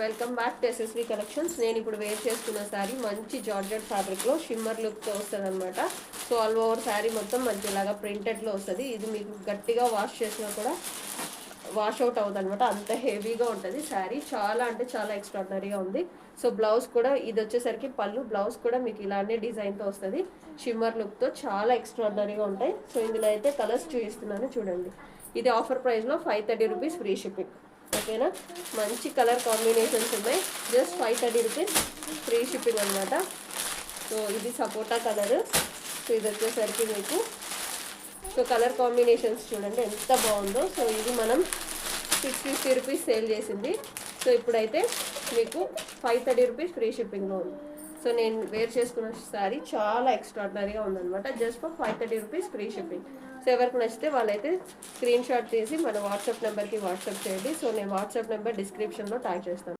Welcome back to SSV collections. నేను ఇప్పుడు wear చేసుకున్న శారీ మంచి జార్జెట్ ఫ్యాబ్రిక్లో షిమ్మర్ లుక్తో వస్తుంది అనమాట. సో ఆల్ ఓవర్ శారీ మొత్తం మంచి ఇలాగా ప్రింటెడ్లో వస్తుంది. ఇది మీకు గట్టిగా వాష్ చేసినా కూడా వాష్ అవుట్ అవుతుంది అనమాట. అంత హెవీగా ఉంటుంది శారీ. చాలా అంటే చాలా ఎక్స్ట్రాడినరీగా ఉంది. సో బ్లౌజ్ కూడా ఇది వచ్చేసరికి పళ్ళు, బ్లౌజ్ కూడా మీకు ఇలానే డిజైన్తో వస్తుంది. షిమ్మర్ లుక్తో చాలా ఎక్స్ట్రాడినరీగా ఉంటాయి. సో ఇందులో అయితే కలర్స్ చూపిస్తున్నాను చూడండి. ఇది ఆఫర్ ప్రైస్లో 530 రూపీస్ ఫ్రీ షిప్పింగ్. ఓకేనా, మంచి కలర్ కాంబినేషన్స్ ఉన్నాయి. జస్ట్ 530 రూపీస్ ఫ్రీ షిప్పింగ్ అనమాట. సో ఇది సపోటా కలర్. సో ఇది వచ్చేసరికి మీకు సో కలర్ కాంబినేషన్స్ చూడండి ఎంత బాగుందో. సో ఇది మనం 650 రూపీస్ సేల్ చేసింది. సో ఇప్పుడైతే మీకు 530 రూపీస్ ఫ్రీ షిప్పింగ్లో ఉంది. సో నేను వేర్ చేసుకున్న శారీ చాలా ఎక్స్ట్రాడినరీగా ఉందన్నమాట. Just for 530 rupees free shipping. So ఎవరికి నచ్చితే వాళ్ళైతే స్క్రీన్ షాట్ తీసి మన వాట్సాప్ నెంబర్కి వాట్సాప్ చేయండి. సో నేను వాట్సాప్ నెంబర్ డిస్క్రిప్షన్లో ట్యాగ్ చేస్తాను.